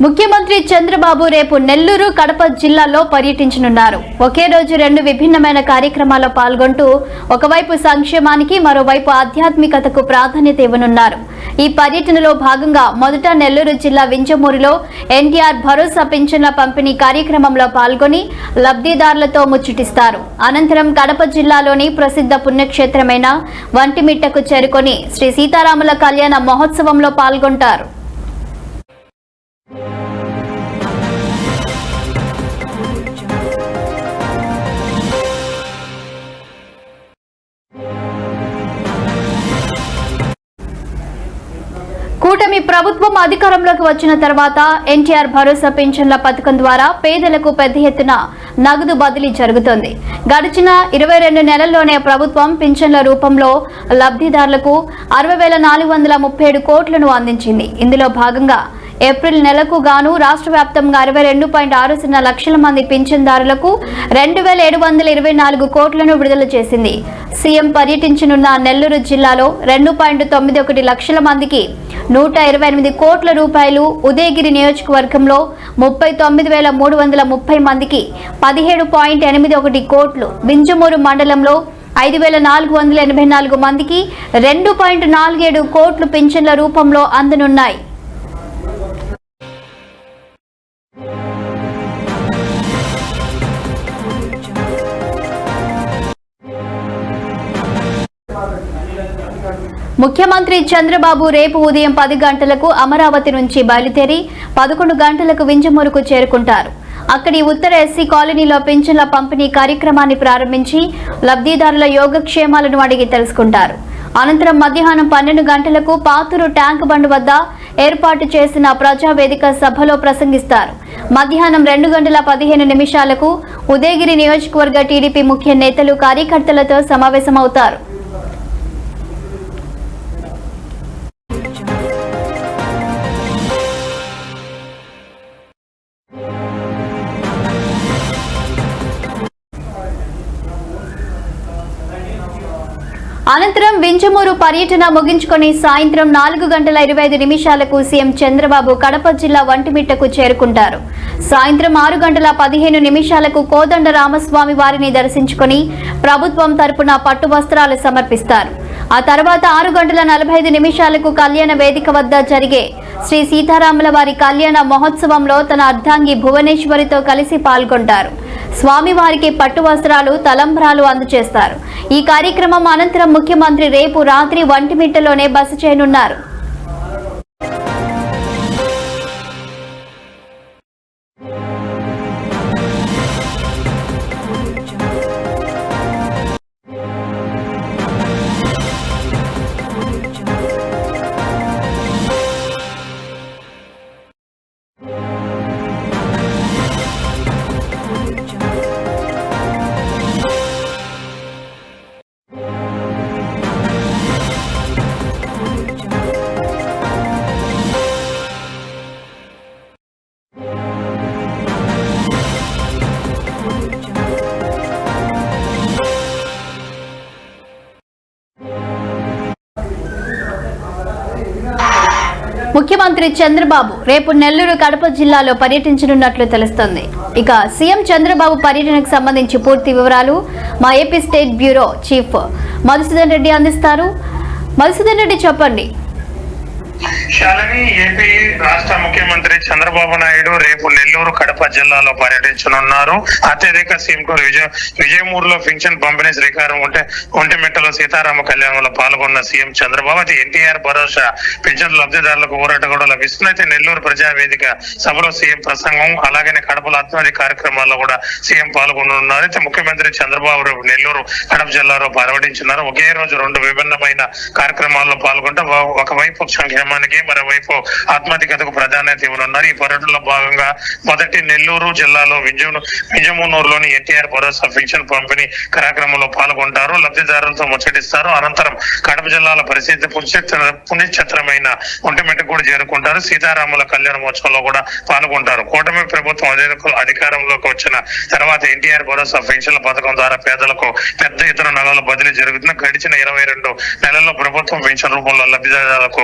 ముఖ్యమంత్రి చంద్రబాబు రేపు నెల్లూరు కడప జిల్లాలో పర్యటించనున్నారు. ఒకే రోజు రెండు విభిన్నమైన కార్యక్రమాల్లో పాల్గొంటూ ఒకవైపు సంక్షేమానికి మరోవైపు ఆధ్యాత్మికతకు ప్రాధాన్యత ఇవ్వనున్నారు. ఈ పర్యటనలో భాగంగా మొదట నెల్లూరు జిల్లా వింజమూరులో ఎన్టీఆర్ భరోసా పింఛన్ల పంపిణీ కార్యక్రమంలో పాల్గొని లబ్ధిదారులతో ముచ్చటిస్తారు. అనంతరం కడప జిల్లాలోని ప్రసిద్ధ పుణ్యక్షేత్రమైన వంటిమిట్టకు చేరుకొని శ్రీ సీతారాముల కళ్యాణ మహోత్సవంలో పాల్గొంటారు. కూటమి ప్రభుత్వం అధికారంలోకి వచ్చిన తర్వాత ఎన్టీఆర్ భరోసా పింఛన్ల పథకం ద్వారా పేదలకు పెద్ద ఎత్తున నగదు బదిలీ జరుగుతోంది. గడిచిన 22 నెలల్లోనే ప్రభుత్వం పింఛన్ల రూపంలో లబ్ధిదారులకు 60,437 కోట్లను అందించింది. ఇందులో భాగంగా ఏప్రిల్ నెలకు గాను రాష్ట్ర వ్యాప్తంగా 62.60 లక్షల మంది పింఛన్దారులకు 2,724 కోట్లను విడుదల చేసింది. సీఎం పర్యటించనున్న నెల్లూరు జిల్లాలో 2.91 లక్షల మందికి 128 కోట్ల రూపాయలు, ఉదయగిరి నియోజకవర్గంలో 39,330 మందికి 17.81 కోట్లు, వింజమూరు మండలంలో 5,484 మందికి 2.47 కోట్లు పింఛన్ల రూపంలో అందనున్నాయి. ముఖ్యమంత్రి చంద్రబాబు రేపు ఉదయం 10 గంటలకు అమరావతి నుంచి బయలుదేరి 11 గంటలకు వింజమూరుకు చేరుకుంటారు. అక్కడి ఉత్తర ఎస్సీ కాలనీలో పింఛన్ల పంపిణీ కార్యక్రమాన్ని ప్రారంభించి లబ్ధిదారుల యోగక్షేమాలను అడిగి తెలుసుకుంటారు. అనంతరం మధ్యాహ్నం 12 గంటలకు పాతూరు ట్యాంక్ బండ్ వద్ద ఏర్పాటు చేసిన ప్రజావేదిక సభలో ప్రసంగిస్తారు. మధ్యాహ్నం 2:15 ఉదయగిరి నియోజకవర్గ టీడీపీ ముఖ్య నేతలు కార్యకర్తలతో సమావేశమవుతారు. అనంతరం వింజమూరు పర్యటన ముగించుకొని సాయంత్రం 4:25 సీఎం చంద్రబాబు కడప జిల్లా వంటిమిట్టకు చేరుకుంటారు. సాయంత్రం 6:15 కోదండ రామస్వామి వారిని దర్శించుకొని ప్రభుత్వం తరపున పట్టు వస్త్రాలు సమర్పిస్తారు. ఆ తర్వాత 6:45 కళ్యాణ వేదిక వద్ద జరిగే శ్రీ సీతారాముల వారి కళ్యాణ మహోత్సవంలో తన అర్ధాంగి భువనేశ్వరితో కలిసి పాల్గొంటారు. స్వామివారికి పట్టు వస్త్రాలు, తలంబ్రాలు అందజేస్తారు. ఈ కార్యక్రమం అనంతరం ముఖ్యమంత్రి రేపు రాత్రి వంటిమిట్టలోనే బస చేయనున్నారు. ముఖ్యమంత్రి చంద్రబాబు రేపు నెల్లూరు కడప జిల్లాలో పర్యటించనున్నట్లు తెలుస్తోంది. ఇక సీఎం చంద్రబాబు పర్యటనకు సంబంధించి పూర్తి వివరాలు మా AP state bureau chief Madhusudan Reddy అందిస్తారు. మధుసూదన్ రెడ్డి, చెప్పండి. శాలిని, ఏపీ రాష్ట్ర ముఖ్యమంత్రి చంద్రబాబు నాయుడు రేపు నెల్లూరు కడప జిల్లాలో పర్యటించనున్నారు. అత్యధిక సీఎంకు విజయమూరులో పింఛన్ పంపిణీ శ్రీకారం ఒంటిమిట్టలో సీతారామ కళ్యాణంలో పాల్గొన్న సీఎం చంద్రబాబు అయితే ఎన్టీఆర్ భరోసా పింఛన్ లబ్ధిదారులకు ఊరట కూడా లభిస్తుంది. అయితే నెల్లూరు ప్రజావేదిక సభలో సీఎం ప్రసంగం, అలాగే కడపలో ఆత్మహత్య కార్యక్రమాల్లో కూడా సీఎం పాల్గొనున్నారు. అయితే ముఖ్యమంత్రి చంద్రబాబు రేపు నెల్లూరు కడప జిల్లాలో పర్యటించున్నారు. ఒకే రోజు రెండు విభిన్నమైన కార్యక్రమాల్లో పాల్గొంటే ఒకవైపు సంక్షేమానికి మరోవైపు ఆత్మహత్యకు ప్రాధాన్యత ఇవ్వనున్నారు. ఈ పర్యటనలో భాగంగా మొదటి నెల్లూరు జిల్లాలో వింజమూరులోని ఎన్టీఆర్ భరోసా పింఛన్ పంపిణీ కార్యక్రమంలో పాల్గొంటారు. లబ్ధిదారులతో ముచ్చటిస్తారు. అనంతరం కడప కడప జిల్లాలో పరిస్థితి పుణ్యక్షేత్రమైన ఒంటిమిట్టకు కూడా చేరుకుంటారు. సీతారాముల కళ్యాణ మహోత్సవంలో కూడా పాల్గొంటారు. కూటమి ప్రభుత్వం అధికారంలోకి వచ్చిన తర్వాత ఎన్టీఆర్ భరోసా పెన్షన్ల పథకం ద్వారా పేదలకు పెద్ద ఎత్తున నగదుల బదిలీ జరుగుతుంది. గడిచిన 22 నెలల్లో ప్రభుత్వం పెన్షన్ రూపంలో లబ్ధిదారులకు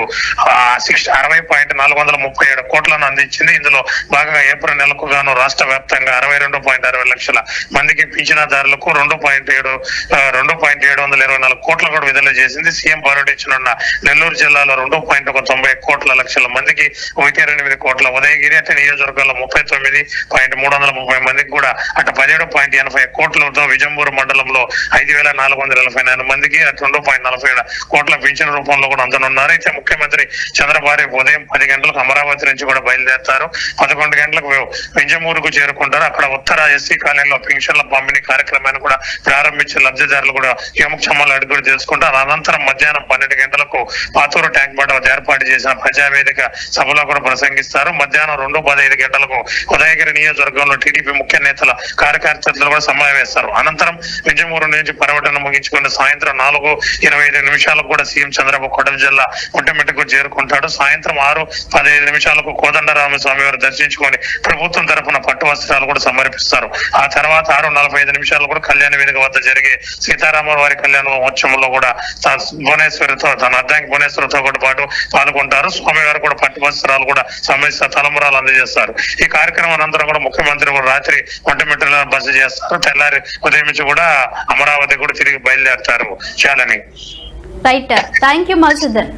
60.437 కోట్లను అందించింది. ఇందులో భాగంగా ఏప్రిల్ నెలకు గాను రాష్ట్ర వ్యాప్తంగా 62.60 లక్షల మందికి పింఛనదారులకు 2.724 కోట్ల కూడా విడుదల చేసింది. సీఎం పర్యటించనున్న నెల్లూరు జిల్లాలో 2.90 కోట్ల లక్షల మందికి 1.8 కోట్ల, ఉదయగిరి అటు నియోజకవర్గంలో 39.330 మందికి కూడా అటు 17.80 కోట్లతో విజయమూరు మండలంలో 5,484 మందికి అటు 2.47 కోట్ల పింఛన్ రూపంలో కూడా అందనున్నారు. అయితే ముఖ్యమంత్రి చంద్రబాబు ఉదయం 10 గంటలకు అమరావతి నుంచి కూడా బయలుదేరుతారు. 11 గంటలకు వింజమూరుకు చేరుకుంటారు. అక్కడ ఉత్తర ఎస్సీ కాలనీలో పెన్షన్ల పంపిణీ కార్యక్రమాన్ని కూడా ప్రారంభించే లబ్ధిదారులు కూడా యోగక్షేమాలు అడుగులు తెలుసుకుంటారు. అనంతరం మధ్యాహ్నం 12 గంటలకు పాతూరు ట్యాంక్ బండ్ వద్ద ఏర్పాటు చేసిన ప్రజావేదిక సభలో కూడా ప్రసంగిస్తారు. మధ్యాహ్నం 2:15 గంటలకు ఉదయగిరి నియోజకవర్గంలో టీడీపీ ముఖ్య నేతల కార్యకర్తలు కూడా సమావేశిస్తారు. అనంతరం వింజమూరు నుంచి పర్యటన ముగించుకున్న సాయంత్రం 4:25 కూడా సీఎం చంద్రబాబు కడప జిల్లా ఒంటిమిట్టకు చేరుకుంటాడు. సాయంత్రం 6:15 కోదండరామస్వామి వారు దర్శించుకొని ప్రభుత్వం తరపున పట్టు వస్త్రాలు కూడా సమర్పిస్తారు. ఆ తర్వాత 6:45 కూడా కళ్యాణ వేదిక వద్ద జరిగే సీతారామ వారి కళ్యాణ మహోత్సవంలో కూడా తన అర్ధాంగి భువనేశ్వరితో కూడా పాటు పాల్గొంటారు. స్వామివారు కూడా పట్టు వస్త్రాలు కూడా సమర్పిస్తారు, తలంబరాలు అందజేస్తారు. ఈ కార్యక్రమం అనంతరం కూడా ముఖ్యమంత్రి కూడా రాత్రి ఒంటిమిట్టలో బస చేస్తారు. తెల్లారి ఉదయం నుంచి కూడా అమరావతి కూడా తిరిగి బయలుదేరుతారు. చాలని రైట్, థ్యాంక్ యూ మధుసూదన్.